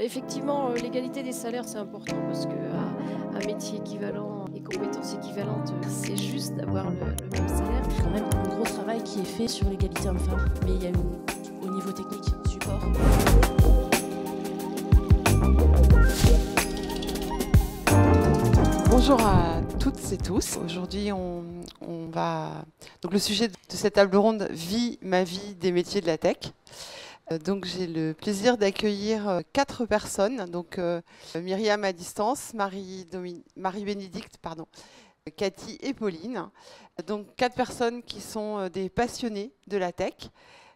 Effectivement, l'égalité des salaires, c'est important parce qu'un métier équivalent et compétences équivalentes, c'est juste d'avoir le même salaire. Quand même un gros travail qui est fait sur l'égalité homme-femme, mais il y a au niveau technique, support. Bonjour à toutes et tous. Aujourd'hui, donc le sujet de cette table ronde, vie, ma vie des métiers de la tech. Donc j'ai le plaisir d'accueillir 4 personnes. Donc Myriam à distance, Marie-Bénédicte, Cathy et Pauline. Donc 4 personnes qui sont des passionnées de la tech.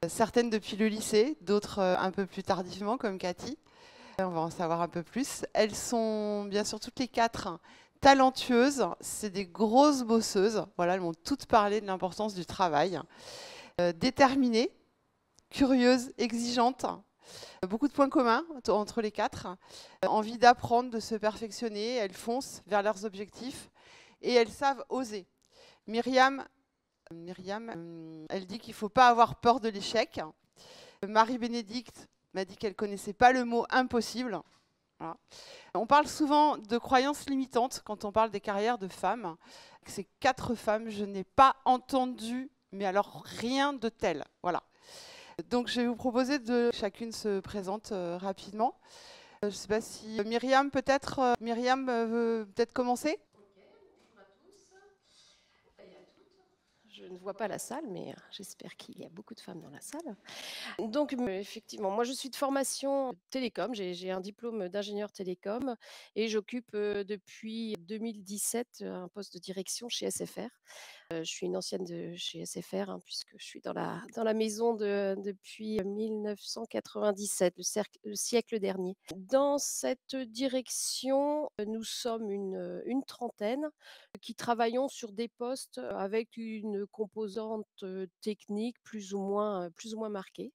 Certaines depuis le lycée, d'autres un peu plus tardivement comme Cathy. On va en savoir un peu plus. Elles sont bien sûr toutes les 4 talentueuses. C'est des grosses bosseuses. Voilà, elles m'ont toutes parlé de l'importance du travail. Déterminées, curieuses, exigeantes. Beaucoup de points communs entre les 4. Envie d'apprendre, de se perfectionner. Elles foncent vers leurs objectifs et elles savent oser. Myriam, elle dit qu'il ne faut pas avoir peur de l'échec. Marie-Bénédicte m'a dit qu'elle ne connaissait pas le mot impossible. Voilà. On parle souvent de croyances limitantes quand on parle des carrières de femmes. Ces 4 femmes, je n'ai pas entendu, mais alors rien de tel. Voilà. Donc je vais vous proposer de chacune se présente rapidement. Je ne sais pas si Myriam veut peut-être commencer. Je ne vois pas la salle, mais j'espère qu'il y a beaucoup de femmes dans la salle. Donc, effectivement, moi, je suis de formation télécom. J'ai un diplôme d'ingénieur télécom et j'occupe depuis 2017 un poste de direction chez SFR. Je suis une ancienne de chez SFR, puisque je suis dans la maison depuis 1997, le siècle dernier. Dans cette direction, nous sommes une trentaine qui travaillons sur des postes avec une composante technique plus ou moins marquée.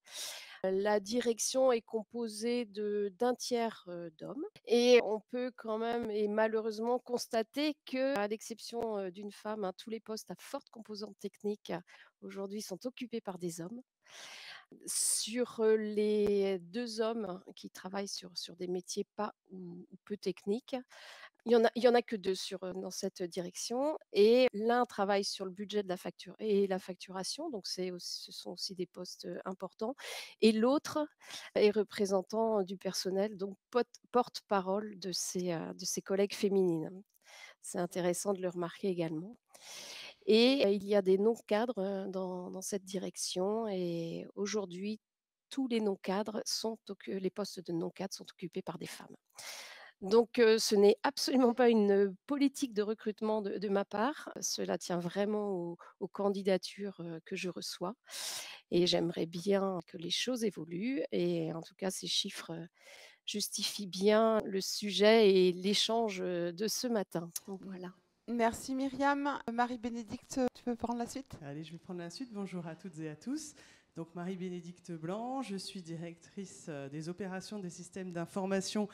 La direction est composée d'un tiers d'hommes et on peut quand même et malheureusement constater que, à l'exception d'une femme, tous les postes à forte composante technique aujourd'hui sont occupés par des hommes. Sur les 2 hommes qui travaillent sur des métiers pas ou peu techniques, il y en a que 2 dans cette direction et l'un travaille sur le budget de la facture et la facturation, donc ce sont aussi des postes importants et l'autre est représentant du personnel, donc porte-parole de ses collègues féminines. C'est intéressant de le remarquer également. Et il y a des non-cadres dans cette direction et aujourd'hui, tous les non-cadres les postes de non-cadres sont occupés par des femmes. Donc ce n'est absolument pas une politique de recrutement de ma part. Cela tient vraiment aux candidatures que je reçois et j'aimerais bien que les choses évoluent et en tout cas ces chiffres justifient bien le sujet et l'échange de ce matin. Donc voilà. Merci Myriam. Marie-Bénédicte, tu peux prendre la suite ? Allez, je vais prendre la suite. Bonjour à toutes et à tous. Donc Marie-Bénédicte Blanc, je suis directrice des opérations des systèmes d'information,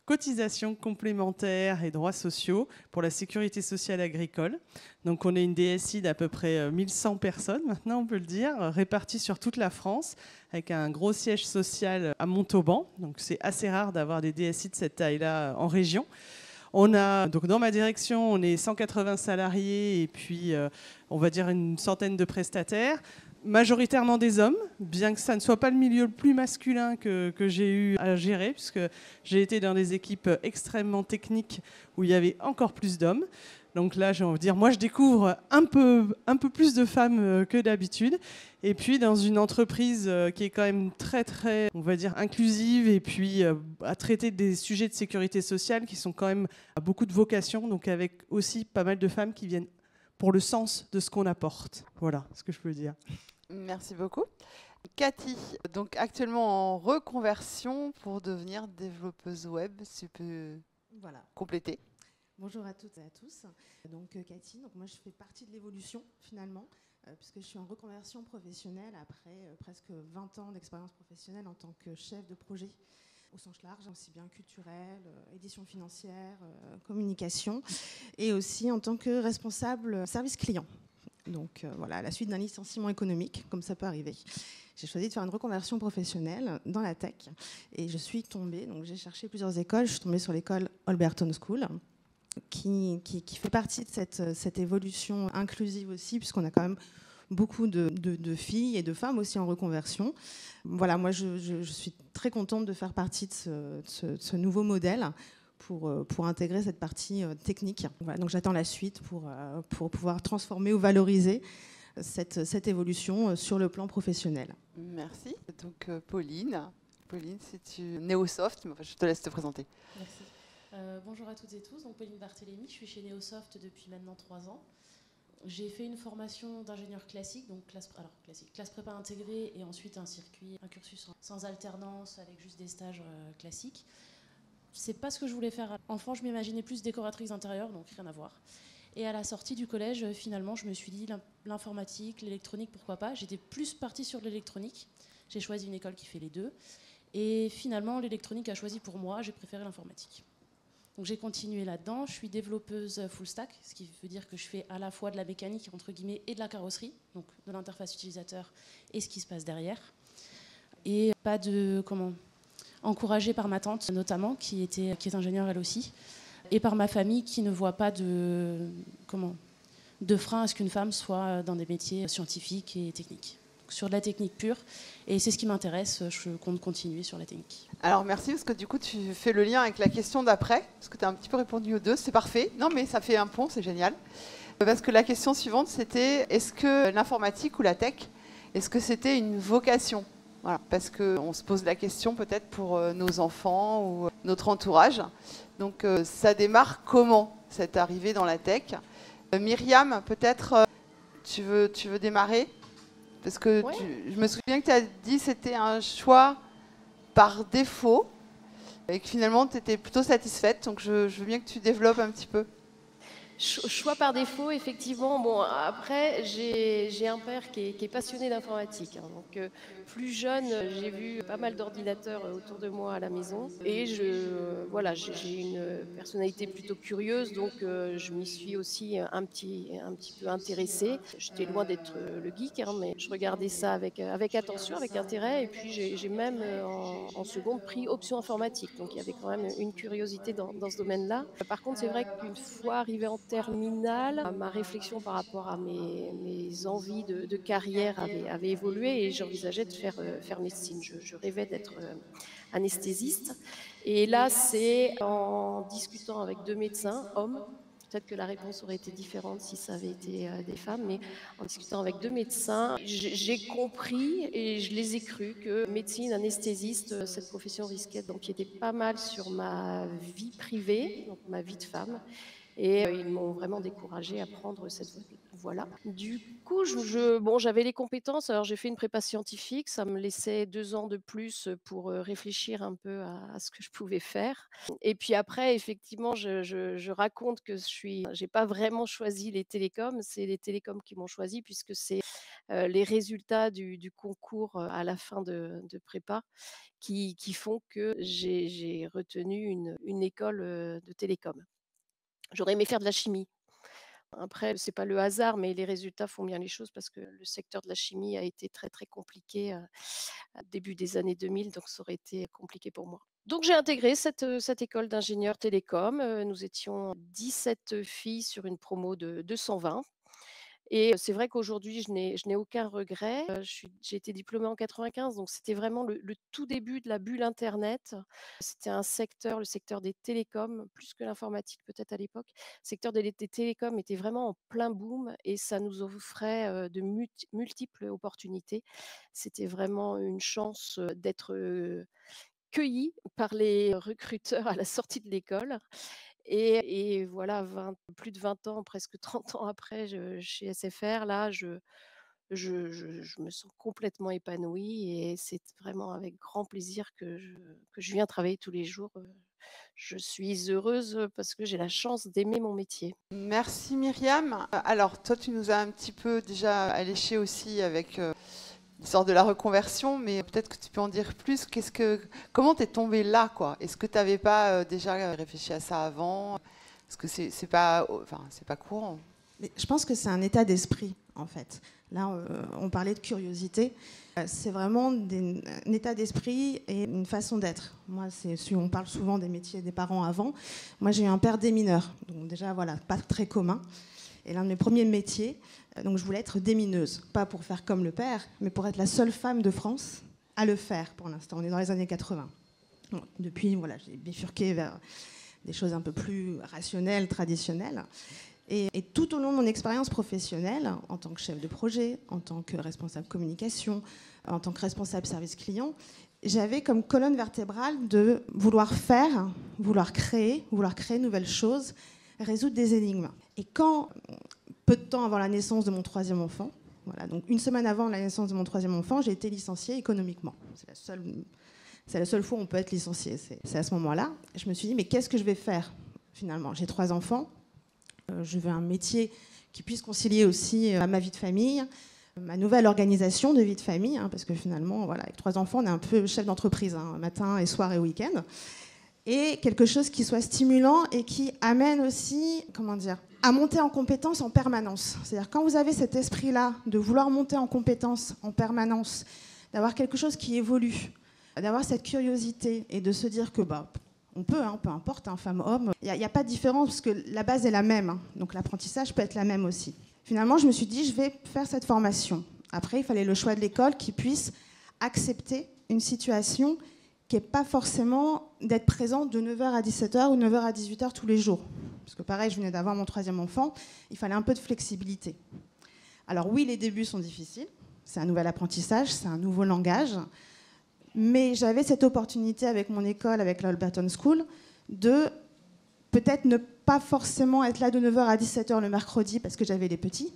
cotisations complémentaires et droits sociaux pour la sécurité sociale agricole. Donc on est une DSI d'à peu près 1100 personnes, maintenant on peut le dire, réparties sur toute la France, avec un gros siège social à Montauban. Donc c'est assez rare d'avoir des DSI de cette taille-là en région. Donc dans ma direction, on est 180 salariés et puis on va dire une centaine de prestataires, majoritairement des hommes, bien que ça ne soit pas le milieu le plus masculin que j'ai eu à gérer, puisque j'ai été dans des équipes extrêmement techniques où il y avait encore plus d'hommes. Donc là, j'ai envie de dire, moi, je découvre un peu plus de femmes que d'habitude. Et puis, dans une entreprise qui est quand même très, très, on va dire, inclusive et puis à traiter des sujets de sécurité sociale qui sont quand même à beaucoup de vocations, donc avec aussi pas mal de femmes qui viennent pour le sens de ce qu'on apporte. Voilà ce que je peux dire. Merci beaucoup. Cathy, donc actuellement en reconversion pour devenir développeuse web, si tu peux compléter. Bonjour à toutes et à tous. Donc Cathy, moi je fais partie de l'évolution finalement, puisque je suis en reconversion professionnelle après presque 20 ans d'expérience professionnelle en tant que chef de projet au sens large, aussi bien culturel, édition financière, communication, et aussi en tant que responsable service client. Donc voilà, à la suite d'un licenciement économique, comme ça peut arriver, j'ai choisi de faire une reconversion professionnelle dans la tech. Et je suis tombée, donc j'ai cherché plusieurs écoles, je suis tombée sur l'école Holberton School, qui fait partie de cette évolution inclusive aussi, puisqu'on a quand même beaucoup de filles et de femmes aussi en reconversion. Voilà, moi je suis très contente de faire partie de ce nouveau modèle pour intégrer cette partie technique. Voilà, donc j'attends la suite pour pouvoir transformer ou valoriser cette évolution sur le plan professionnel. Merci. Donc Pauline, c'est tu Neosoft, mais enfin, je te laisse te présenter. Merci. Bonjour à toutes et tous, donc Pauline Barthélémy, je suis chez Neosoft depuis maintenant 3 ans. J'ai fait une formation d'ingénieur classique, donc classe prépa intégrée et ensuite un cursus sans alternance avec juste des stages classiques. C'est pas ce que je voulais faire. Enfant, je m'imaginais plus décoratrice d'intérieur, donc rien à voir. Et à la sortie du collège, finalement, je me suis dit l'informatique, l'électronique, pourquoi pas. J'étais plus partie sur l'électronique. J'ai choisi une école qui fait les deux. Et finalement, l'électronique a choisi pour moi, j'ai préféré l'informatique. Donc j'ai continué là-dedans. Je suis développeuse full stack, ce qui veut dire que je fais à la fois de la mécanique, entre guillemets, et de la carrosserie, donc de l'interface utilisateur et ce qui se passe derrière. Et pas de... encouragée par ma tante notamment, qui est ingénieure elle aussi, et par ma famille qui ne voit pas de frein à ce qu'une femme soit dans des métiers scientifiques et techniques. Donc, sur de la technique pure, et c'est ce qui m'intéresse, je compte continuer sur la technique. Alors merci, parce que du coup tu fais le lien avec la question d'après, parce que tu as un petit peu répondu aux deux, c'est parfait. Non mais ça fait un pont, c'est génial. Parce que la question suivante c'était, est-ce que l'informatique ou la tech, est-ce que c'était une vocation ? Voilà, parce qu'on se pose la question peut-être pour nos enfants ou notre entourage. Donc ça démarre comment, cette arrivée dans la tech ? Myriam, peut-être tu veux démarrer ? Parce que Ouais. je me souviens que tu as dit que c'était un choix par défaut et que finalement tu étais plutôt satisfaite. Donc je veux bien que tu développes un petit peu. Choix par défaut, effectivement. Bon, après, j'ai un père qui est passionné d'informatique. Donc, plus jeune, j'ai vu pas mal d'ordinateurs autour de moi à la maison. Et voilà, j'ai une personnalité plutôt curieuse, donc je m'y suis aussi un petit peu intéressée. J'étais loin d'être le geek, mais je regardais ça avec attention, avec intérêt. Et puis, j'ai même en seconde pris option informatique. Donc, il y avait quand même une curiosité dans ce domaine-là. Par contre, c'est vrai qu'une fois arrivée en terminale, ma réflexion par rapport à mes envies de carrière avait évolué et j'envisageais de faire médecine. Je rêvais d'être anesthésiste. Et là, c'est en discutant avec 2 médecins, hommes, peut-être que la réponse aurait été différente si ça avait été des femmes, mais en discutant avec 2 médecins, j'ai compris et je les ai crus que médecine, anesthésiste, cette profession risquait d'empiéter pas mal sur ma vie privée, donc ma vie de femme. Et ils m'ont vraiment découragée à prendre cette voie-là. Du coup, j'avais les compétences. Alors, j'ai fait une prépa scientifique. Ça me laissait 2 ans de plus pour réfléchir un peu à ce que je pouvais faire. Et puis après, effectivement, je raconte que j'ai pas vraiment choisi les télécoms. C'est les télécoms qui m'ont choisi puisque c'est les résultats du concours à la fin de prépa qui font que j'ai retenu une école de télécom. J'aurais aimé faire de la chimie. Après, c'est pas le hasard, mais les résultats font bien les choses parce que le secteur de la chimie a été très, très compliqué début des années 2000, donc ça aurait été compliqué pour moi. Donc j'ai intégré cette école d'ingénieur télécom. Nous étions 17 filles sur une promo de 220. Et c'est vrai qu'aujourd'hui, je n'ai aucun regret. J'ai été diplômée en 95, donc c'était vraiment le tout début de la bulle internet. C'était un secteur, le secteur des télécoms, plus que l'informatique peut-être à l'époque. Le secteur des télécoms était vraiment en plein boom et ça nous offrait de multiples opportunités. C'était vraiment une chance d'être cueillis par les recruteurs à la sortie de l'école. Et voilà, plus de 20 ans, presque 30 ans après, chez SFR, là, je me sens complètement épanouie et c'est vraiment avec grand plaisir que je viens travailler tous les jours. Je suis heureuse parce que j'ai la chance d'aimer mon métier. Merci Myriam. Alors toi tu nous as un petit peu déjà alléché aussi avec l'histoire de la reconversion, mais peut-être que tu peux en dire plus. Comment t'es tombée là, quoi ? Est-ce que tu n'avais pas déjà réfléchi à ça avant ? Parce que c'est pas courant. Mais je pense que c'est un état d'esprit, en fait. Là, on parlait de curiosité. C'est vraiment un état d'esprit et une façon d'être. Moi, on parle souvent des métiers des parents avant. Moi, j'ai eu un père démineur. Donc déjà, voilà, pas très commun. Et l'un de mes premiers métiers, donc je voulais être démineuse. Pas pour faire comme le père, mais pour être la seule femme de France à le faire pour l'instant. On est dans les années 80. Bon, depuis, voilà, j'ai bifurqué vers des choses un peu plus rationnelles, traditionnelles. Et tout au long de mon expérience professionnelle, en tant que chef de projet, en tant que responsable communication, en tant que responsable service client, j'avais comme colonne vertébrale de vouloir faire, vouloir créer de nouvelles choses, résoudre des énigmes. Et quand, peu de temps avant la naissance de mon troisième enfant, voilà, donc une semaine avant la naissance de mon troisième enfant, j'ai été licenciée économiquement. C'est la seule fois où on peut être licencié. C'est à ce moment-là. Je me suis dit, mais qu'est-ce que je vais faire finalement? J'ai 3 enfants. Je veux un métier qui puisse concilier aussi ma vie de famille, ma nouvelle organisation de vie de famille, parce que finalement, voilà, avec 3 enfants, on est un peu chef d'entreprise, matin et soir et week-end. Et quelque chose qui soit stimulant et qui amène aussi, à monter en compétence en permanence. C'est-à-dire quand vous avez cet esprit-là de vouloir monter en compétence en permanence, d'avoir quelque chose qui évolue, d'avoir cette curiosité et de se dire que on peut, peu importe, femme, homme, il n'y a pas de différence parce que la base est la même. Donc l'apprentissage peut être la même aussi. Finalement, je me suis dit, je vais faire cette formation. Après, il fallait le choix de l'école qui puisse accepter une situation qui n'est pas forcément d'être présent de 9h à 17h ou 9h à 18h tous les jours. Parce que pareil, je venais d'avoir mon troisième enfant, il fallait un peu de flexibilité. Alors oui, les débuts sont difficiles, c'est un nouvel apprentissage, c'est un nouveau langage, mais j'avais cette opportunité avec mon école, avec l'Alberton School, de peut-être ne pas forcément être là de 9h à 17h le mercredi parce que j'avais les petits,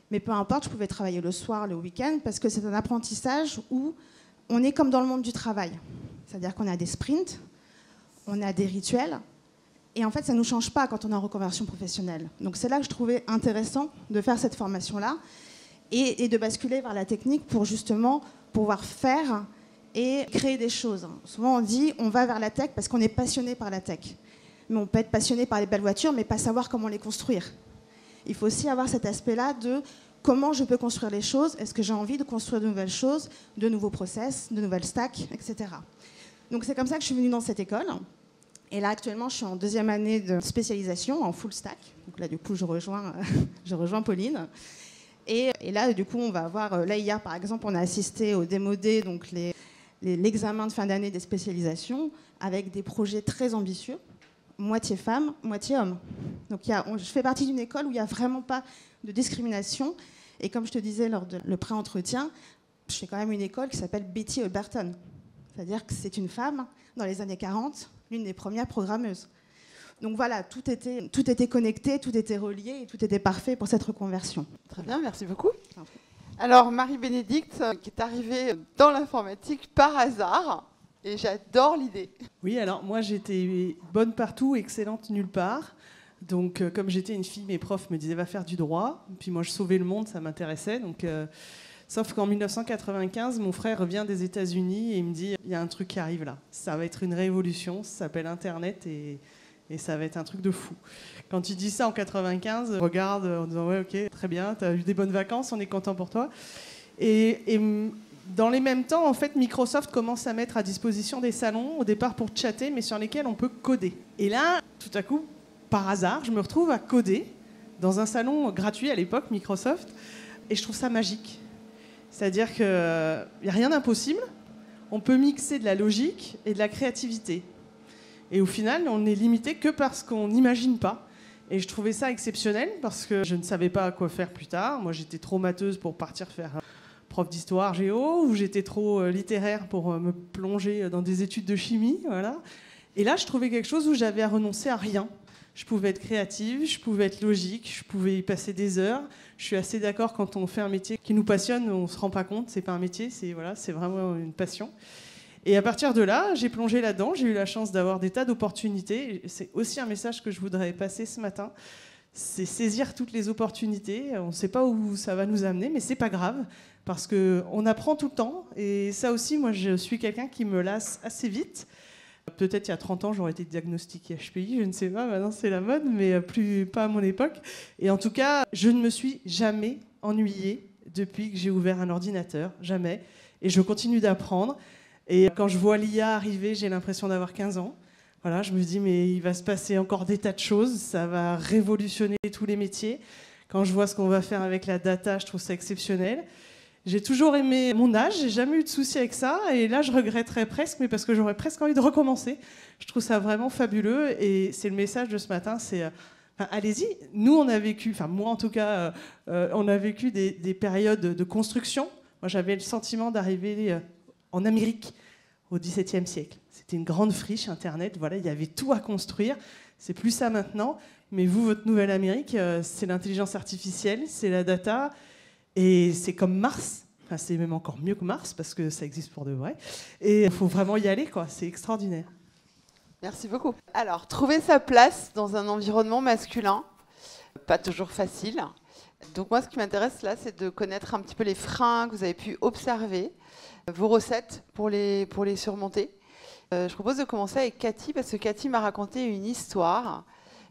mais peu importe, je pouvais travailler le soir, le week-end, parce que c'est un apprentissage où on est comme dans le monde du travail. C'est-à-dire qu'on a des sprints, on a des rituels, et en fait, ça ne nous change pas quand on est en reconversion professionnelle. Donc c'est là que je trouvais intéressant de faire cette formation-là et de basculer vers la technique pour justement pouvoir faire et créer des choses. Souvent, on dit on va vers la tech parce qu'on est passionné par la tech. Mais on peut être passionné par les belles voitures, mais pas savoir comment les construire. Il faut aussi avoir cet aspect-là de comment je peux construire les choses, est-ce que j'ai envie de construire de nouvelles choses, de nouveaux process, de nouvelles stacks, etc. Donc c'est comme ça que je suis venue dans cette école. Et là, actuellement, je suis en 2e année de spécialisation en full stack. Donc là, du coup, je rejoins Pauline. Et là, du coup, on va avoir... Là, hier, par exemple, on a assisté au démodé, donc l'examen de fin d'année des spécialisations, avec des projets très ambitieux, moitié femmes, moitié hommes. Donc je fais partie d'une école où il n'y a vraiment pas de discrimination. Et comme je te disais lors de le pré-entretien, je fais quand même une école qui s'appelle Betty Alberton. C'est-à-dire que c'est une femme, dans les années 40, l'une des premières programmeuses. Donc voilà, tout était connecté, tout était relié et tout était parfait pour cette reconversion. Très bien, merci beaucoup. Alors, Marie-Bénédicte, qui est arrivée dans l'informatique par hasard, et j'adore l'idée. Oui, alors moi j'étais bonne partout, excellente nulle part. Donc comme j'étais une fille, mes profs me disaient va faire du droit. Puis moi je sauvais le monde, ça m'intéressait. Donc, sauf qu'en 1995, mon frère revient des États-Unis et il me dit il y a un truc qui arrive là. Ça va être une révolution, ça s'appelle Internet et ça va être un truc de fou. Quand il dit ça en 95, je regarde en disant ouais ok, très bien, tu as eu des bonnes vacances, on est content pour toi. Et dans les mêmes temps, en fait, Microsoft commence à mettre à disposition des salons, au départ pour chatter, mais sur lesquels on peut coder. Et là, tout à coup, par hasard, je me retrouve à coder dans un salon gratuit à l'époque, Microsoft, et je trouve ça magique. C'est-à-dire qu'il n'y a rien d'impossible, on peut mixer de la logique et de la créativité. Et au final, on n'est limité que parce qu'on n'imagine pas. Et je trouvais ça exceptionnel parce que je ne savais pas quoi faire plus tard. Moi, j'étais trop matheuse pour partir faire prof d'histoire géo, ou j'étais trop littéraire pour me plonger dans des études de chimie. Voilà. Et là, je trouvais quelque chose où j'avais à renoncer à rien. Je pouvais être créative, je pouvais être logique, je pouvais y passer des heures. Je suis assez d'accord, quand on fait un métier qui nous passionne, on ne se rend pas compte, c'est pas un métier, c'est vraiment une passion. Et à partir de là, j'ai plongé là-dedans, j'ai eu la chance d'avoir des tas d'opportunités. C'est aussi un message que je voudrais passer ce matin, c'est saisir toutes les opportunités. On ne sait pas où ça va nous amener, mais c'est pas grave, parce qu'on apprend tout le temps. Et ça aussi, moi, je suis quelqu'un qui me lasse assez vite. Peut-être il y a 30 ans, j'aurais été diagnostiquée HPI, je ne sais pas, maintenant c'est la mode, mais pas à mon époque. Et en tout cas, je ne me suis jamais ennuyée depuis que j'ai ouvert un ordinateur, jamais. Et je continue d'apprendre. Et quand je vois l'IA arriver, j'ai l'impression d'avoir 15 ans. Voilà, je me dis, mais il va se passer encore des tas de choses, ça va révolutionner tous les métiers. Quand je vois ce qu'on va faire avec la data, je trouve ça exceptionnel. J'ai toujours aimé mon âge, j'ai jamais eu de soucis avec ça. Et là, je regretterais presque, mais parce que j'aurais presque envie de recommencer. Je trouve ça vraiment fabuleux. Et c'est le message de ce matin, c'est... allez-y, nous on a vécu, enfin moi en tout cas, on a vécu des périodes de construction. Moi j'avais le sentiment d'arriver en Amérique au XVIIe siècle. C'était une grande friche Internet, voilà, il y avait tout à construire. C'est plus ça maintenant, mais vous, votre nouvelle Amérique, c'est l'intelligence artificielle, c'est la data, et c'est comme Mars. Enfin, c'est même encore mieux que Mars parce que ça existe pour de vrai. Et il faut vraiment y aller, quoi. C'est extraordinaire. Merci beaucoup. Alors, trouver sa place dans un environnement masculin, pas toujours facile. Donc moi, ce qui m'intéresse là, c'est de connaître un petit peu les freins que vous avez pu observer, vos recettes pour les surmonter. Je propose de commencer avec Cathy, parce que Cathy m'a raconté une histoire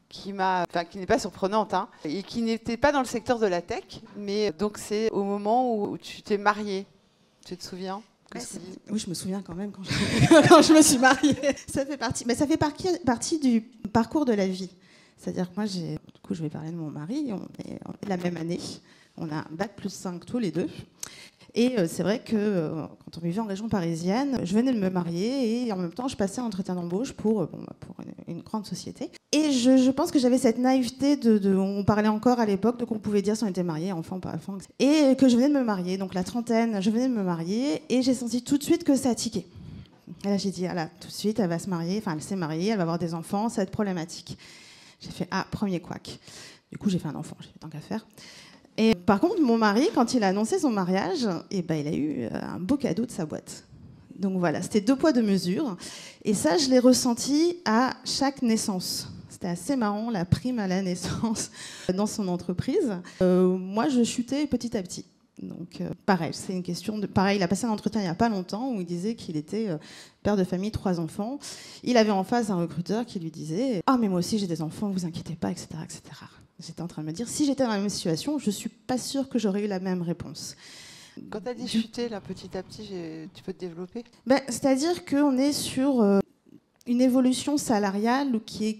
qui n'est pas surprenante, hein, et qui n'était pas dans le secteur de la tech, mais donc c'est au moment où tu t'es mariée. Tu te souviens ? Oui, je me souviens quand même quand je me suis mariée. Ça fait partie du parcours de la vie. C'est-à-dire que moi, du coup, je vais parler de mon mari, on est la même année, on a un bac plus 5 tous les deux. Et c'est vrai que quand on vivait en région parisienne, je venais de me marier et en même temps, je passais un entretien d'embauche pour une grande société. Et je pense que j'avais cette naïveté on parlait encore à l'époque de qu'on pouvait dire si on était marié, enfant, pas enfant. Et que je venais de me marier, donc la trentaine, je venais de me marier et j'ai senti tout de suite que ça a tiqué. Et là, j'ai dit, ah là, tout de suite, elle va se marier, enfin, elle s'est mariée, elle va avoir des enfants, ça va être problématique. J'ai fait, premier couac. Du coup, j'ai fait un enfant, j'ai fait tant qu'à faire. Et par contre, mon mari, quand il a annoncé son mariage, il a eu un beau cadeau de sa boîte. Donc voilà, c'était 2 poids 2 mesures. Et ça, je l'ai ressenti à chaque naissance. C'était assez marrant, la prime à la naissance dans son entreprise. Moi, je chutais petit à petit. Donc pareil, c'est une question de... Pareil, il a passé un entretien il n'y a pas longtemps où il disait qu'il était père de famille, 3 enfants. Il avait en face un recruteur qui lui disait « Ah, mais moi aussi j'ai des enfants, vous inquiétez pas, etc. etc. » J'étais en train de me dire, si j'étais dans la même situation, je ne suis pas sûre que j'aurais eu la même réponse. Quand tu as dit chuter là, petit à petit, tu peux te développer ? C'est-à-dire qu'on est sur une évolution salariale qui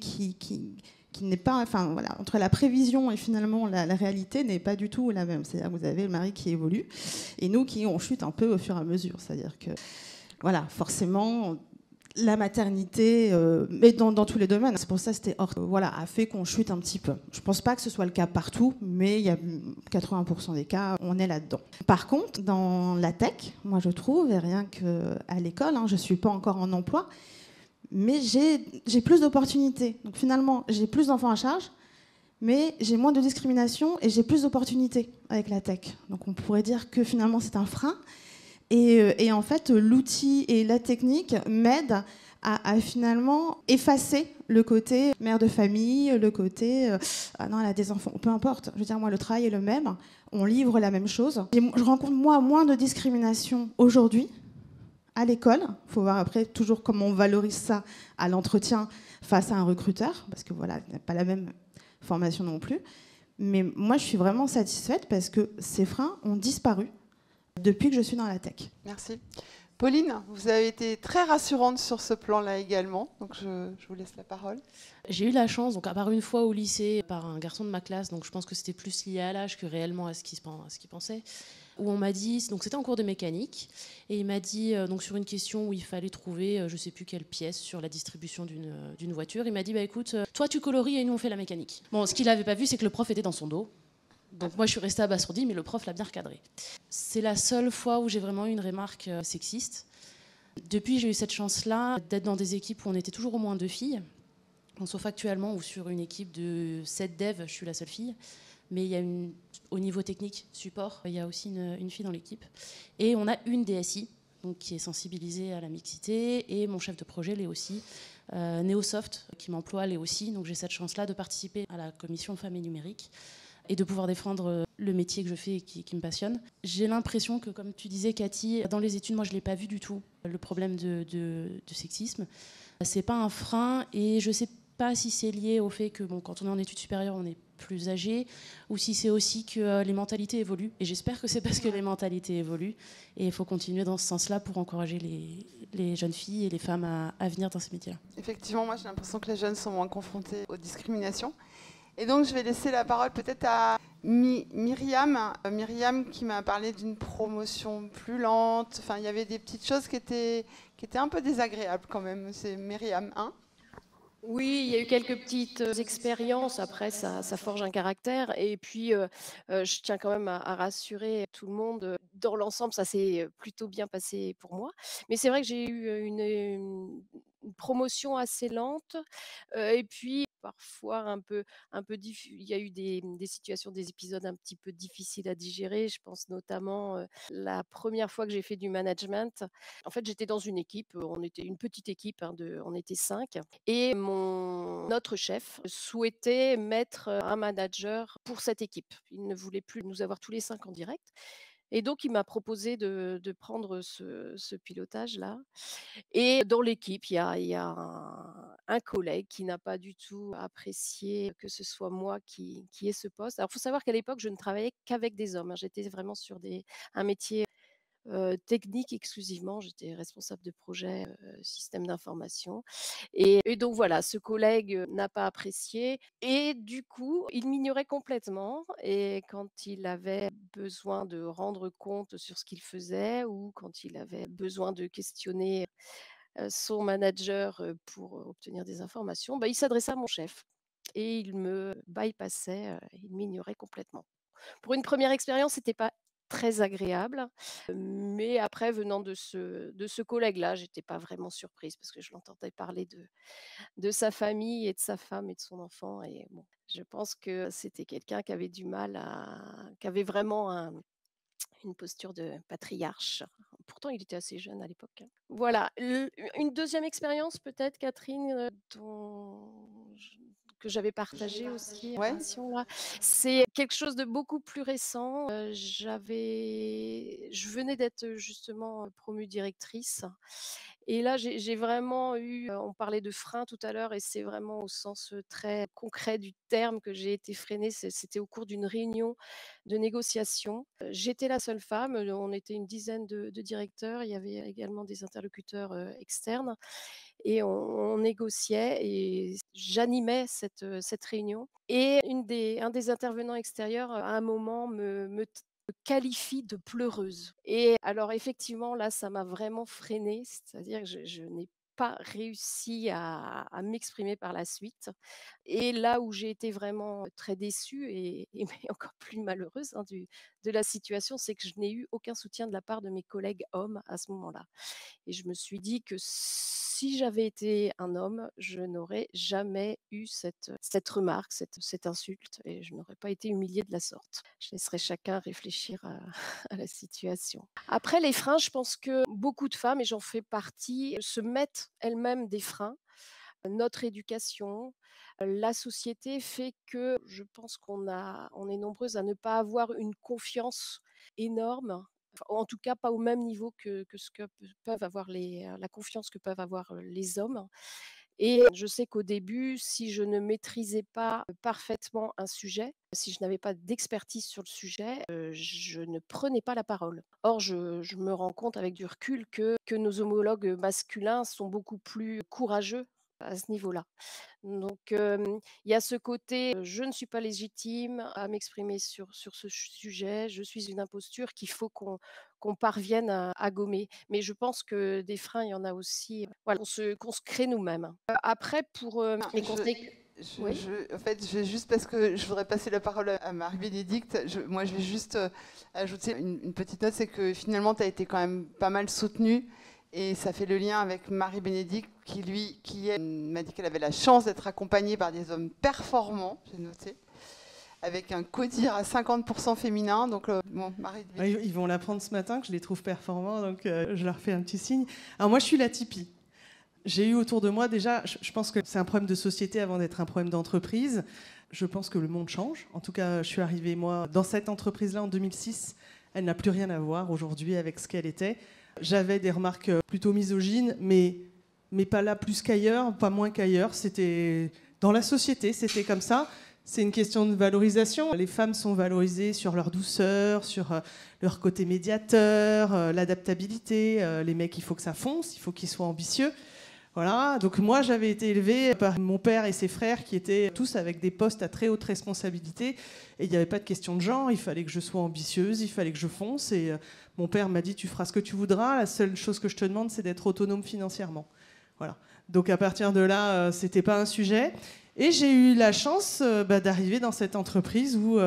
n'est pas... Enfin, voilà, entre la prévision et finalement la réalité n'est pas du tout la même. C'est-à-dire que vous avez le mari qui évolue et nous on chute un peu au fur et à mesure. C'est-à-dire que, voilà, forcément... La maternité, mais dans tous les domaines. C'est pour ça que c'était a fait qu'on chute un petit peu. Je ne pense pas que ce soit le cas partout, mais il y a 80% des cas, on est là-dedans. Par contre, dans la tech, moi je trouve, et rien qu'à l'école, je ne suis pas encore en emploi, mais j'ai plus d'opportunités. Donc finalement, j'ai plus d'enfants à charge, mais j'ai moins de discrimination et j'ai plus d'opportunités avec la tech. Donc on pourrait dire que finalement c'est un frein. Et en fait, l'outil et la technique m'aident à finalement effacer le côté mère de famille, le côté ah non, elle a des enfants, peu importe. Je veux dire, moi, le travail est le même, on livre la même chose. Je rencontre moins de discrimination aujourd'hui à l'école. Il faut voir après toujours comment on valorise ça à l'entretien face à un recruteur, parce que voilà, il n'a pas la même formation non plus. Mais moi, je suis vraiment satisfaite parce que ces freins ont disparu depuis que je suis dans la tech. Merci. Pauline, vous avez été très rassurante sur ce plan-là également, donc je vous laisse la parole. J'ai eu la chance, donc à part une fois au lycée, par un garçon de ma classe, donc je pense que c'était plus lié à l'âge que réellement à ce qu'il pensait, où on m'a dit, donc c'était en cours de mécanique, et il m'a dit, donc sur une question où il fallait trouver, je ne sais plus quelle pièce sur la distribution d'une voiture, il m'a dit, écoute, toi tu colories et nous on fait la mécanique. Bon, ce qu'il n'avait pas vu, c'est que le prof était dans son dos. Donc moi, je suis restée abasourdie, mais le prof l'a bien recadré. C'est la seule fois où j'ai vraiment eu une remarque sexiste. Depuis, j'ai eu cette chance-là d'être dans des équipes où on était toujours au moins 2 filles. Sauf actuellement, où sur une équipe de 7 devs, je suis la seule fille. Mais il y a au niveau technique, support, il y a aussi une fille dans l'équipe. Et on a une DSI, donc, qui est sensibilisée à la mixité, et mon chef de projet l'est aussi. Neosoft, qui m'emploie, l'est aussi. Donc j'ai cette chance-là de participer à la commission femmes et numérique, et de pouvoir défendre le métier que je fais et qui me passionne. J'ai l'impression que, comme tu disais, Cathy, dans les études, moi, je ne l'ai pas vu du tout, le problème de sexisme. Ce n'est pas un frein, et je ne sais pas si c'est lié au fait que, quand on est en études supérieures, on est plus âgés, ou si c'est aussi que les mentalités évoluent. Et j'espère que c'est parce que les mentalités évoluent. Et il faut continuer dans ce sens-là pour encourager les jeunes filles et les femmes à venir dans ces métiers-là. Effectivement, moi j'ai l'impression que les jeunes sont moins confrontés aux discriminations. Et donc je vais laisser la parole peut-être à Myriam. Myriam qui m'a parlé d'une promotion plus lente. Enfin, il y avait des petites choses qui étaient un peu désagréables quand même. C'est Myriam, hein ? Oui, il y a eu quelques petites expériences. Après, ça forge un caractère. Et puis, je tiens quand même à rassurer tout le monde. Dans l'ensemble, ça s'est plutôt bien passé pour moi. Mais c'est vrai que j'ai eu une promotion assez lente. Et puis, parfois, il y a eu des situations, des épisodes un petit peu difficiles à digérer. Je pense notamment la première fois que j'ai fait du management. En fait, j'étais dans une équipe. On était une petite équipe, hein, on était 5. Et notre chef souhaitait mettre un manager pour cette équipe. Il ne voulait plus nous avoir tous les 5 en direct. Et donc, il m'a proposé de prendre ce pilotage-là. Et dans l'équipe, il y a un collègue qui n'a pas du tout apprécié que ce soit moi qui ai ce poste. Alors, il faut savoir qu'à l'époque, je ne travaillais qu'avec des hommes, hein. J'étais vraiment sur un métier technique exclusivement. J'étais responsable de projet système d'information. Et donc voilà, ce collègue n'a pas apprécié et du coup, il m'ignorait complètement. Et quand il avait besoin de rendre compte sur ce qu'il faisait ou quand il avait besoin de questionner son manager pour obtenir des informations, bah, il s'adressait à mon chef et il me bypassait, il m'ignorait complètement. Pour une première expérience, c'était pas très agréable, mais après venant de ce collègue-là, j'étais pas vraiment surprise parce que je l'entendais parler de sa famille et de sa femme et de son enfant et bon, je pense que c'était quelqu'un qui avait vraiment une posture de patriarche. Pourtant, il était assez jeune à l'époque, hein. Voilà. Une deuxième expérience peut-être, Catherine, que j'avais partagée aussi, Ouais. là, c'est quelque chose de beaucoup plus récent. Je venais d'être justement promue directrice et là, j'ai vraiment eu, on parlait de frein tout à l'heure et c'est vraiment au sens très concret du terme que j'ai été freinée. C'était au cours d'une réunion de négociation. J'étais la seule femme, on était une dizaine de directeurs, il y avait également des interlocuteurs externes et on négociait et j'animais cette réunion. Et un des intervenants extérieurs, à un moment, me qualifie de pleureuse. Et alors effectivement, là, ça m'a vraiment freinée, c'est-à-dire que je n'ai pas réussi à m'exprimer par la suite. Et là où j'ai été vraiment très déçue et mais encore plus malheureuse, hein, de la situation, c'est que je n'ai eu aucun soutien de la part de mes collègues hommes à ce moment-là. Et je me suis dit que si j'avais été un homme, je n'aurais jamais eu cette remarque, cette insulte et je n'aurais pas été humiliée de la sorte. Je laisserai chacun réfléchir à à la situation. Après les freins, je pense que beaucoup de femmes, et j'en fais partie, se mettent elles-mêmes des freins. Notre éducation, la société fait que je pense on est nombreuses à ne pas avoir une confiance énorme, enfin, en tout cas pas au même niveau que ce que peuvent avoir la confiance que peuvent avoir les hommes. Et je sais qu'au début, si je ne maîtrisais pas parfaitement un sujet, si je n'avais pas d'expertise sur le sujet, je ne prenais pas la parole. Or, je me rends compte avec du recul que nos homologues masculins sont beaucoup plus courageux à ce niveau-là. Donc, il y a ce côté, je ne suis pas légitime à m'exprimer sur ce sujet, je suis une imposture qu'il faut qu'on parvienne à gommer. Mais je pense que des freins, il y en a aussi, voilà, qu'on se crée nous-mêmes. Après pour, les conseils. Oui? En fait, je vais juste parce que je voudrais passer la parole à Marie-Bénédicte. Moi, je vais juste ajouter une petite note, c'est que finalement, tu as été quand même pas mal soutenue. Et ça fait le lien avec Marie-Bénédicte qui m'a dit qu'elle avait la chance d'être accompagnée par des hommes performants, j'ai noté, avec un codir à 50% féminin. Donc, bon, Marie-Bénédicte. Ils vont l'apprendre ce matin que je les trouve performants, donc je leur fais un petit signe. Alors moi, je suis la Tipeee. J'ai eu autour de moi déjà, je pense que c'est un problème de société avant d'être un problème d'entreprise. Je pense que le monde change. En tout cas, je suis arrivée, moi, dans cette entreprise-là en 2006. Elle n'a plus rien à voir aujourd'hui avec ce qu'elle était. J'avais des remarques plutôt misogynes, mais pas là plus qu'ailleurs, pas moins qu'ailleurs. C'était dans la société, c'était comme ça. C'est une question de valorisation. Les femmes sont valorisées sur leur douceur, sur leur côté médiateur, l'adaptabilité. Les mecs, il faut que ça fonce, il faut qu'ils soient ambitieux. Voilà. Donc moi, j'avais été élevée par mon père et ses frères qui étaient tous avec des postes à très haute responsabilité. Et il n'y avait pas de question de genre. Il fallait que je sois ambitieuse, il fallait que je fonce. Et mon père m'a dit, tu feras ce que tu voudras. La seule chose que je te demande, c'est d'être autonome financièrement. Voilà. Donc à partir de là, c'était pas un sujet. Et j'ai eu la chance d'arriver dans cette entreprise où,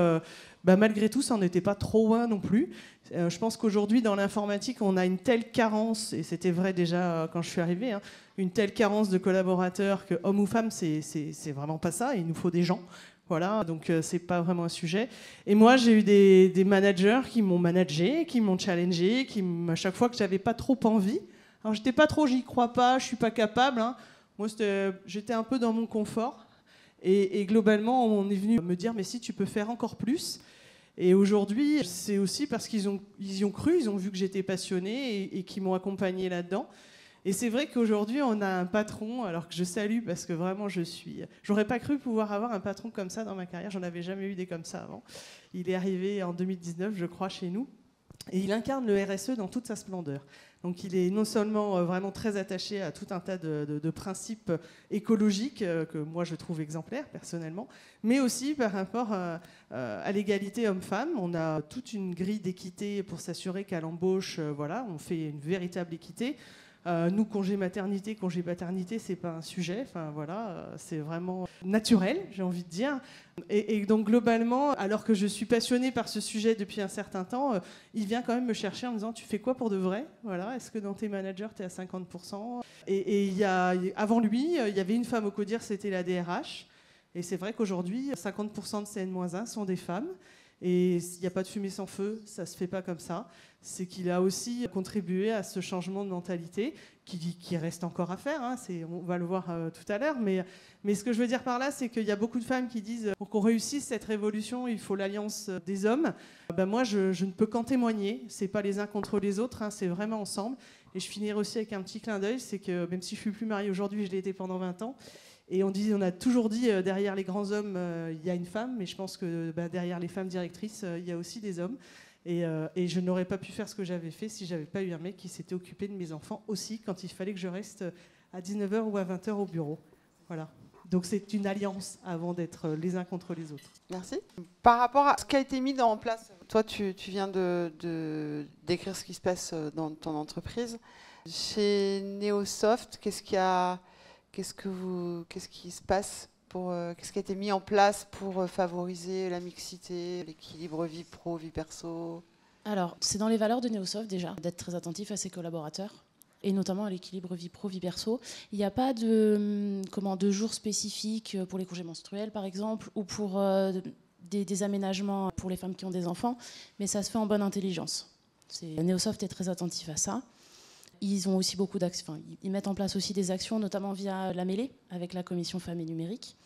malgré tout, ça n'en était pas trop loin non plus. Je pense qu'aujourd'hui, dans l'informatique, on a une telle carence, et c'était vrai déjà quand je suis arrivée, hein, une telle carence de collaborateurs que hommes ou femmes, c'est vraiment pas ça. Il nous faut des gens. Voilà, donc c'est pas vraiment un sujet. Et moi, j'ai eu des managers qui m'ont managé, qui m'ont challengé, à chaque fois que j'avais pas trop envie. Alors j'étais pas trop, j'y crois pas, je suis pas capable. Hein. Moi, j'étais un peu dans mon confort. Et globalement, on est venu me dire, mais si tu peux faire encore plus. Et aujourd'hui, c'est aussi parce qu'ils y ont cru, ils ont vu que j'étais passionnée et qu'ils m'ont accompagnée là-dedans. Et c'est vrai qu'aujourd'hui, on a un patron, alors que je salue parce que vraiment, j'aurais pas cru pouvoir avoir un patron comme ça dans ma carrière. J'en avais jamais eu des comme ça avant. Il est arrivé en 2019, je crois, chez nous. Et il incarne le RSE dans toute sa splendeur. Donc il est non seulement vraiment très attaché à tout un tas de principes écologiques que moi je trouve exemplaires personnellement, mais aussi par rapport à l'égalité homme-femme. On a toute une grille d'équité pour s'assurer qu'à l'embauche, voilà, on fait une véritable équité. Nous, congé maternité, congé paternité, c'est pas un sujet. Enfin voilà, c'est vraiment naturel, j'ai envie de dire. Et donc globalement, alors que je suis passionnée par ce sujet depuis un certain temps, il vient quand même me chercher en me disant, tu fais quoi pour de vrai? Voilà, est-ce que dans tes managers, tu es à 50%? Et avant lui, il y avait une femme au CODIR, c'était la DRH. Et c'est vrai qu'aujourd'hui, 50% de CN-1 sont des femmes. Et il n'y a pas de fumée sans feu, ça ne se fait pas comme ça. C'est qu'il a aussi contribué à ce changement de mentalité qui reste encore à faire. Hein. On va le voir tout à l'heure. Mais ce que je veux dire par là, c'est qu'il y a beaucoup de femmes qui disent pour qu'on réussisse cette révolution, il faut l'alliance des hommes. Moi, je ne peux qu'en témoigner. Ce n'est pas les uns contre les autres, hein, c'est vraiment ensemble. Et je finirai aussi avec un petit clin d'œil, c'est que même si je ne suis plus mariée aujourd'hui, je l'ai été pendant 20 ans. Et on a toujours dit, derrière les grands hommes, il y a une femme, mais je pense que derrière les femmes directrices, il y a aussi des hommes. Et je n'aurais pas pu faire ce que j'avais fait si j'avais pas eu un mec qui s'était occupé de mes enfants aussi, quand il fallait que je reste à 19h ou à 20h au bureau. Voilà. Donc c'est une alliance avant d'être les uns contre les autres. Merci. Par rapport à ce qui a été mis en place, toi tu viens de décrire ce qui se passe dans ton entreprise. Chez Neosoft, qu'est-ce qui se passe qu'est-ce qui a été mis en place pour favoriser la mixité, l'équilibre vie pro, vie perso? Alors, c'est dans les valeurs de Neosoft déjà, d'être très attentif à ses collaborateurs, et notamment à l'équilibre vie pro, vie perso. Il n'y a pas de jours spécifiques pour les congés menstruels, par exemple, ou pour des aménagements pour les femmes qui ont des enfants, mais ça se fait en bonne intelligence. Neosoft est très attentif à ça. Ils ont aussi beaucoup d'actions. Enfin, ils mettent en place aussi des actions, notamment via la mêlée, avec la commission femmes et numérique.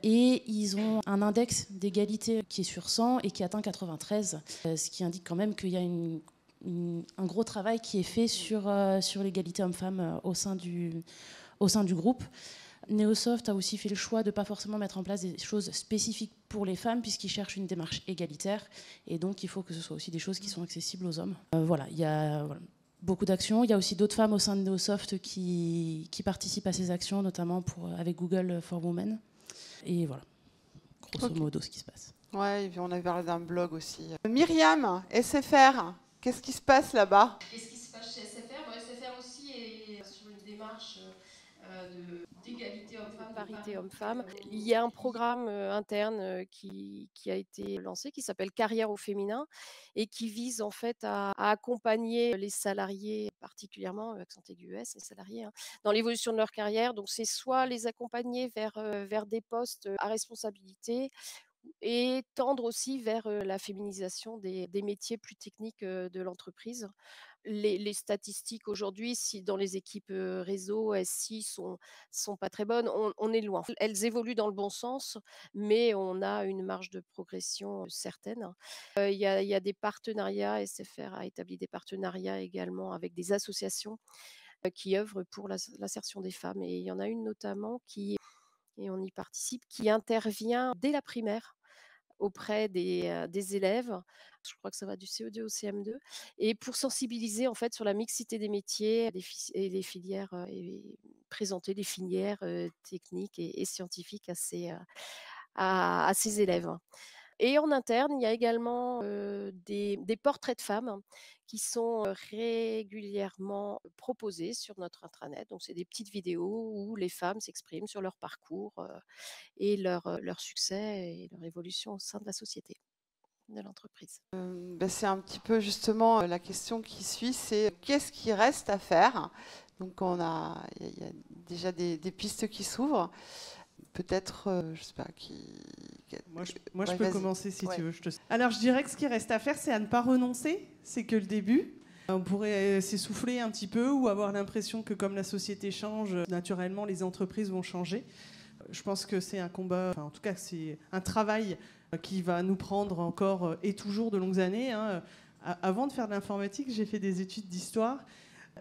Et ils ont un index d'égalité qui est sur 100 et qui atteint 93, ce qui indique quand même qu'il y a un gros travail qui est fait sur l'égalité homme-femme au sein du groupe. Neosoft a aussi fait le choix de ne pas forcément mettre en place des choses spécifiques pour les femmes, puisqu'ils cherchent une démarche égalitaire. Et donc, il faut que ce soit aussi des choses qui sont accessibles aux hommes. Il y a beaucoup d'actions. Il y a aussi d'autres femmes au sein de Neosoft qui participent à ces actions, notamment avec Google for Women. Et voilà, grosso modo, ce qui se passe. Ouais, et puis on avait parlé d'un blog aussi. Myriam, SFR, qu'est-ce qui se passe là-bas? Qu'est-ce qui se passe chez SFR? SFR aussi est sur une démarche d'égalité homme-femme, parité homme-femme. Il y a un programme interne qui a été lancé, qui s'appelle Carrière au féminin, et qui vise en fait à accompagner les salariés, particulièrement accent aigu US, les salariés, hein, dans l'évolution de leur carrière. Donc c'est soit les accompagner vers des postes à responsabilité, et tendre aussi vers la féminisation des métiers plus techniques de l'entreprise. Les statistiques aujourd'hui, si dans les équipes réseau, SI sont pas très bonnes, on est loin. Elles évoluent dans le bon sens, mais on a une marge de progression certaine. Il y a des partenariats, SFR a établi des partenariats également avec des associations qui œuvrent pour l'insertion des femmes. Et il y en a une notamment qui et on y participe, qui intervient dès la primaire auprès des élèves. Je crois que ça va du CE2 au CM2 et pour sensibiliser en fait sur la mixité des métiers et les filières et présenter des filières techniques et scientifiques à ces élèves. Et en interne, il y a également des portraits de femmes qui sont régulièrement proposés sur notre intranet. Donc, c'est des petites vidéos où les femmes s'expriment sur leur parcours et leur succès et leur évolution au sein de la société, de l'entreprise. C'est un petit peu justement la question qui suit, c'est qu'est-ce qui reste à faire? Donc il y a déjà des pistes qui s'ouvrent. Peut-être, je ne sais pas qui. Moi, je Ouais, peux commencer si Ouais. tu veux. Alors, je dirais que ce qui reste à faire, c'est à ne pas renoncer. C'est que le début. On pourrait s'essouffler un petit peu ou avoir l'impression que comme la société change, naturellement, les entreprises vont changer. Je pense que c'est un combat, en tout cas, c'est un travail qui va nous prendre encore et toujours de longues années. Avant de faire de l'informatique, j'ai fait des études d'histoire.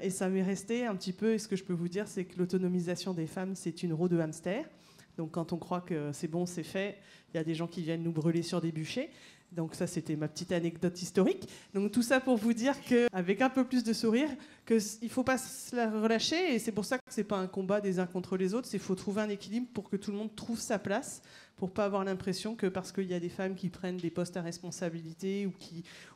Et ça m'est resté un petit peu, et ce que je peux vous dire, c'est que l'autonomisation des femmes, c'est une roue de hamster. Donc quand on croit que c'est bon, c'est fait, il y a des gens qui viennent nous brûler sur des bûchers. Donc ça, c'était ma petite anecdote historique. Donc tout ça pour vous dire qu'avec un peu plus de sourire, qu'il ne faut pas se la relâcher. Et c'est pour ça que ce n'est pas un combat des uns contre les autres. Il faut trouver un équilibre pour que tout le monde trouve sa place, pour ne pas avoir l'impression que parce qu'il y a des femmes qui prennent des postes à responsabilité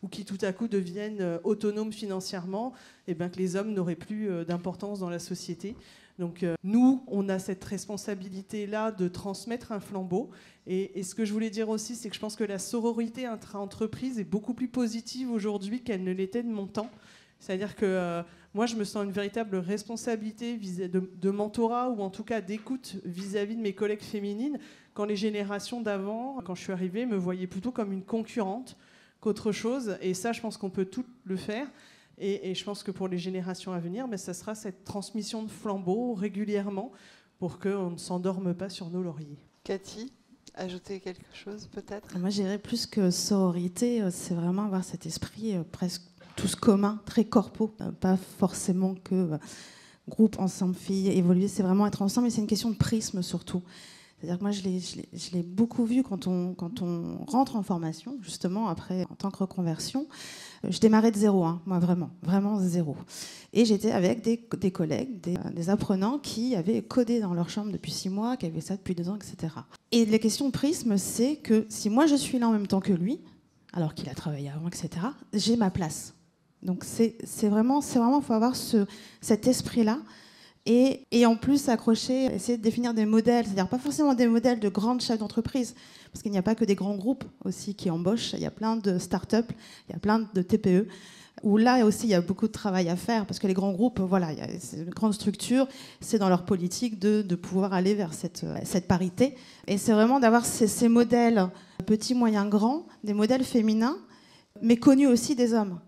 ou qui tout à coup deviennent autonomes financièrement, et bien que les hommes n'auraient plus d'importance dans la société. Donc nous, on a cette responsabilité-là de transmettre un flambeau. Et ce que je voulais dire aussi, c'est que je pense que la sororité intra-entreprise est beaucoup plus positive aujourd'hui qu'elle ne l'était de mon temps. C'est-à-dire que moi, je me sens une véritable responsabilité de mentorat ou en tout cas d'écoute vis-à-vis de mes collègues féminines, quand les générations d'avant, quand je suis arrivée, me voyaient plutôt comme une concurrente qu'autre chose. Et ça, je pense qu'on peut tout le faire. Et je pense que pour les générations à venir, ça sera cette transmission de flambeau régulièrement pour qu'on ne s'endorme pas sur nos lauriers. Cathy, ajouter quelque chose peut-être? Moi, je dirais plus que sororité, c'est vraiment avoir cet esprit presque tous commun, très corpo, pas forcément que groupe, ensemble, filles, évoluer, c'est vraiment être ensemble, et c'est une question de prisme surtout. C'est-à-dire que moi, je l'ai beaucoup vu quand on rentre en formation, justement, après, en tant que reconversion. Je démarrais de zéro, moi, vraiment zéro. Et j'étais avec des collègues, des apprenants qui avaient codé dans leur chambre depuis 6 mois, qui avaient ça depuis 2 ans, etc. Et la question de prisme, c'est que si moi, je suis là en même temps que lui, alors qu'il a travaillé avant, etc., j'ai ma place. Donc, c'est vraiment, il faut avoir cet esprit-là. Et en plus, s'accrocher, essayer de définir des modèles, c'est-à-dire pas forcément des modèles de grandes chefs d'entreprise, parce qu'il n'y a pas que des grands groupes aussi qui embauchent, il y a plein de start-up, il y a plein de TPE, où là aussi il y a beaucoup de travail à faire, parce que les grands groupes, voilà, c'est une grande structure, c'est dans leur politique de pouvoir aller vers cette parité. Et c'est vraiment d'avoir ces modèles petits, moyens, grands, des modèles féminins, mais connus aussi des hommes.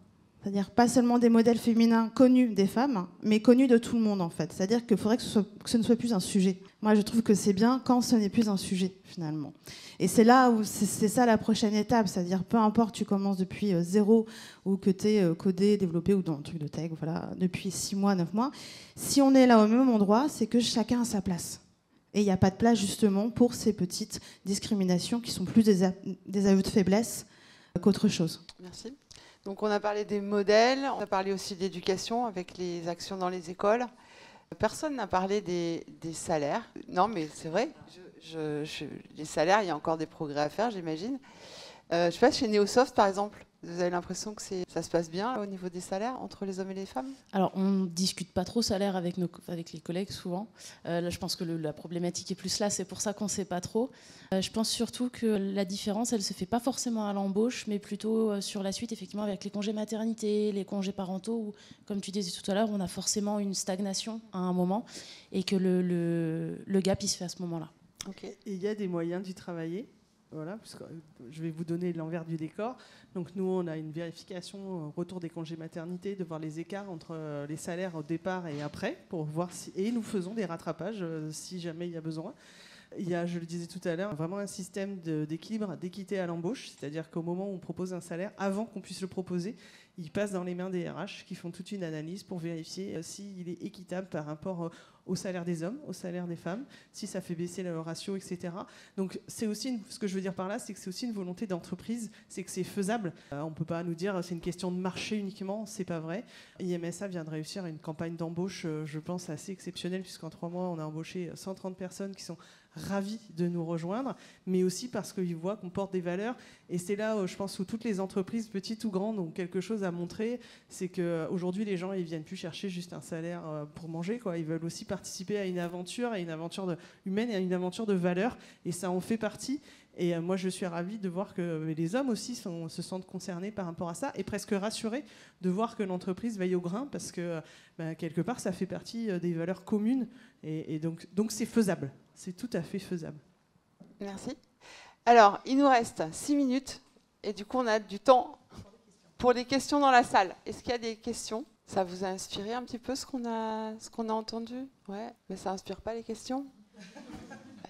C'est-à-dire pas seulement des modèles féminins connus des femmes, mais connus de tout le monde en fait. C'est-à-dire qu'il faudrait que ce ne soit plus un sujet. Moi je trouve que c'est bien quand ce n'est plus un sujet finalement. Et c'est là où c'est ça la prochaine étape. C'est-à-dire peu importe tu commences depuis zéro ou que tu es codé, développé ou dans un truc de tech, voilà, depuis 6 mois, 9 mois. Si on est là au même endroit, c'est que chacun a sa place. Et il n'y a pas de place justement pour ces petites discriminations qui sont plus des aveux de faiblesse qu'autre chose. Merci. Donc on a parlé des modèles, on a parlé aussi d'éducation avec les actions dans les écoles. Personne n'a parlé des salaires. Non, mais c'est vrai, les salaires, il y a encore des progrès à faire, j'imagine. Je ne sais pas, chez Neosoft, par exemple, vous avez l'impression que ça se passe bien au niveau des salaires entre les hommes et les femmes? Alors, on ne discute pas trop salaire avec les collègues, souvent. Là, je pense que la problématique est plus là, c'est pour ça qu'on ne sait pas trop. Je pense surtout que la différence, elle ne se fait pas forcément à l'embauche, mais plutôt sur la suite, effectivement, avec les congés maternité, les congés parentaux, où, comme tu disais tout à l'heure, on a forcément une stagnation à un moment, et que le gap, il se fait à ce moment-là. Okay. Et il y a des moyens d'y travailler. Voilà, parce que je vais vous donner l'envers du décor. Donc nous, on a une vérification au retour des congés maternité, de voir les écarts entre les salaires au départ et après, pour voir et nous faisons des rattrapages si jamais il y a besoin. Il y a, je le disais tout à l'heure, vraiment un système d'équilibre, d'équité à l'embauche, c'est-à-dire qu'au moment où on propose un salaire, avant qu'on puisse le proposer, il passe dans les mains des RH qui font toute une analyse pour vérifier s'il est équitable par rapport au salaire des hommes, au salaire des femmes, si ça fait baisser le ratio, etc. Donc c'est aussi, ce que je veux dire par là, c'est que c'est aussi une volonté d'entreprise, c'est que c'est faisable. On ne peut pas nous dire c'est une question de marché uniquement, c'est pas vrai. IMSA vient de réussir une campagne d'embauche, je pense, assez exceptionnelle, puisqu'en 3 mois, on a embauché 130 personnes qui sont ravis de nous rejoindre, mais aussi parce qu'ils voient qu'on porte des valeurs. Et c'est là, je pense, où toutes les entreprises, petites ou grandes, ont quelque chose à montrer. C'est qu'aujourd'hui, les gens, ils viennent plus chercher juste un salaire pour manger, quoi. Ils veulent aussi participer à une aventure humaine et à une aventure de valeurs. Et ça en fait partie. Et moi, je suis ravie de voir que les hommes aussi se sentent concernés par rapport à ça et presque rassurés de voir que l'entreprise veille au grain parce que, quelque part, ça fait partie des valeurs communes. Et donc c'est faisable. C'est tout à fait faisable. Merci. Alors, il nous reste 6 minutes et du coup, on a du temps pour les questions dans la salle. Est-ce qu'il y a des questions ? Ça vous a inspiré un petit peu ce qu'on a entendu ? Ouais, mais ça n'inspire pas les questions ?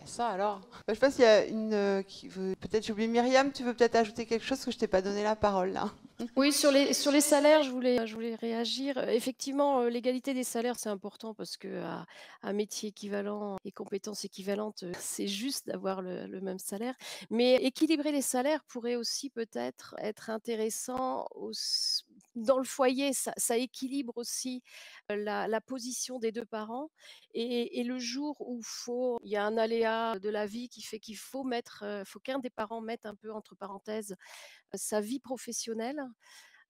Ça alors. Je ne sais pas s'il y a une qui veut. Peut-être j'ai oublié. Myriam, tu veux peut-être ajouter quelque chose que je t'ai pas donné la parole là. Oui, sur les salaires, je voulais réagir. Effectivement, l'égalité des salaires, c'est important parce qu'à métier équivalent et compétences équivalentes, c'est juste d'avoir le même salaire. Mais équilibrer les salaires pourrait aussi peut-être être intéressant dans le foyer. Ça équilibre aussi la position des 2 parents. Et le jour où il y a un aléa de la vie qui fait qu'il faut faut qu'un des parents mette un peu entre parenthèses sa vie professionnelle,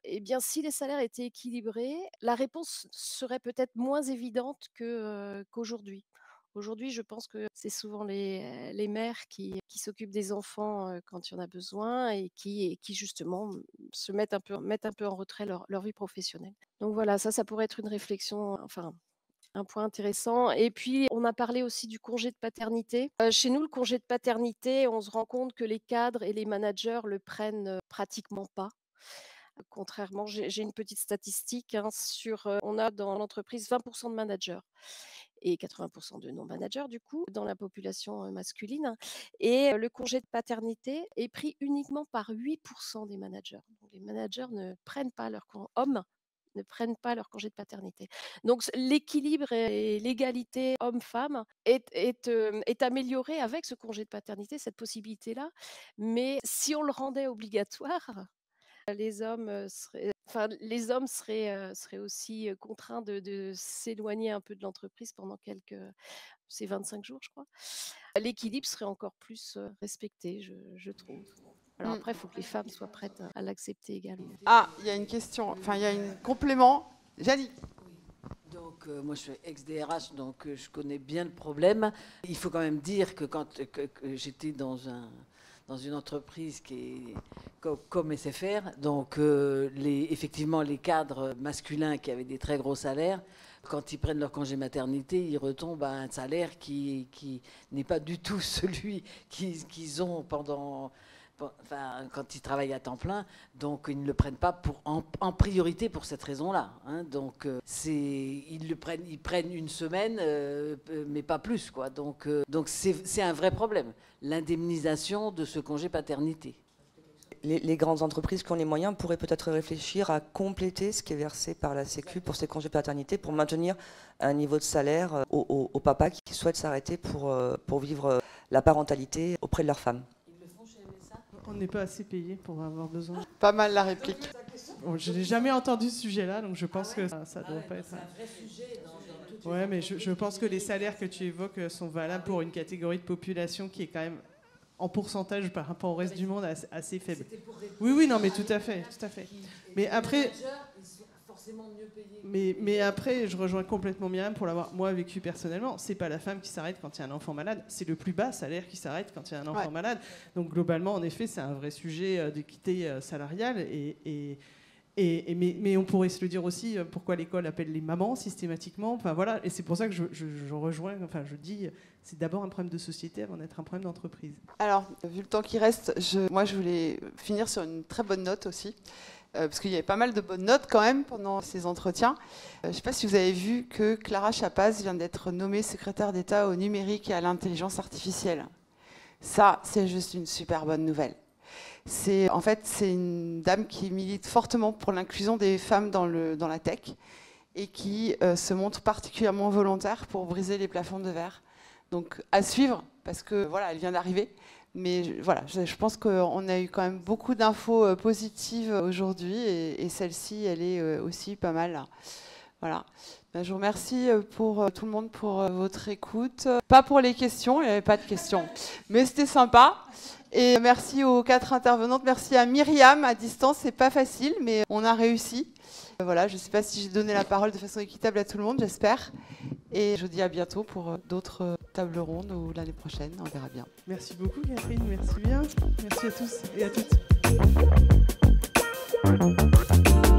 eh bien, si les salaires étaient équilibrés, la réponse serait peut-être moins évidente qu'aujourd'hui. Aujourd'hui, je pense que c'est souvent les mères qui s'occupent des enfants quand il y en a besoin et qui justement mettent un peu en retrait leur vie professionnelle. Donc voilà, ça pourrait être une réflexion, enfin un point intéressant. Et puis, on a parlé aussi du congé de paternité. Chez nous, le congé de paternité, on se rend compte que les cadres et les managers le prennent pratiquement pas. Contrairement, j'ai une petite statistique on a dans l'entreprise 20% de managers et 80% de non-managers du coup dans la population masculine. Et le congé de paternité est pris uniquement par 8% des managers. Donc, les managers ne prennent pas hommes ne prennent pas leur congé de paternité. Donc l'équilibre et l'égalité homme-femme est amélioré avec ce congé de paternité, cette possibilité-là. Mais si on le rendait obligatoire, les hommes seraient aussi contraints de s'éloigner un peu de l'entreprise pendant c'est 25 jours, je crois. L'équilibre serait encore plus respecté, je trouve. Alors après, il faut que les femmes soient prêtes à l'accepter également. Ah, il y a une question, enfin il y a un complément. Janie. Donc moi je suis ex-DRH, donc je connais bien le problème. Il faut quand même dire que quand j'étais dans une entreprise qui est comme SFR, donc effectivement les cadres masculins qui avaient des très gros salaires, quand ils prennent leur congé maternité, ils retombent à un salaire qui n'est pas du tout celui qu'ils ont quand ils travaillent à temps plein, donc ils ne le prennent pas en priorité pour cette raison-là. Hein. Donc ils prennent une semaine, mais pas plus, quoi. Donc c'est un vrai problème, l'indemnisation de ce congé paternité. Les grandes entreprises qui ont les moyens pourraient peut-être réfléchir à compléter ce qui est versé par la Sécu pour ces congés paternité, pour maintenir un niveau de salaire aux papas qui souhaitent s'arrêter pour vivre la parentalité auprès de leur femme. On n'est pas assez payé pour avoir besoin. Pas mal la réplique. Bon, je n'ai jamais entendu ce sujet-là, donc je pense que ça ne doit pas être... C'est un vrai sujet dans toute Ouais, mais je pense que les salaires que tu évoques sont valables pour une catégorie de population qui est quand même en pourcentage par rapport au reste du monde assez faible. Oui, non, mais tout à fait. Mais après... Mais après, je rejoins complètement Myriam pour l'avoir moi vécu personnellement. C'est pas la femme qui s'arrête quand il y a un enfant malade, c'est le plus bas salaire qui s'arrête quand il y a un enfant malade. Donc globalement, en effet, c'est un vrai sujet d'équité salariale. Mais on pourrait se le dire aussi, pourquoi l'école appelle les mamans systématiquement. Enfin voilà, et c'est pour ça que je rejoins. Enfin, je dis, c'est d'abord un problème de société avant d'être un problème d'entreprise. Alors, vu le temps qui reste, moi je voulais finir sur une très bonne note aussi. parce qu'il y avait pas mal de bonnes notes quand même pendant ces entretiens. Je ne sais pas si vous avez vu que Clara Chapaz vient d'être nommée secrétaire d'État au numérique et à l'intelligence artificielle. Ça, c'est juste une super bonne nouvelle. En fait, c'est une dame qui milite fortement pour l'inclusion des femmes dans la tech et qui se montre particulièrement volontaire pour briser les plafonds de verre. Donc, à suivre, parce que voilà, elle vient d'arriver. Mais voilà, je pense qu'on a eu quand même beaucoup d'infos positives aujourd'hui et celle-ci, elle est aussi pas mal. Voilà. Ben, je vous remercie pour tout le monde pour votre écoute. Pas pour les questions, il n'y avait pas de questions, mais c'était sympa. Et merci aux 4 intervenantes. Merci à Myriam à distance, c'est pas facile, mais on a réussi. Voilà, je ne sais pas si j'ai donné la parole de façon équitable à tout le monde, j'espère. Et je vous dis à bientôt pour d'autres tables rondes ou l'année prochaine, on verra bien. Merci beaucoup Catherine, merci bien. Merci à tous et à toutes.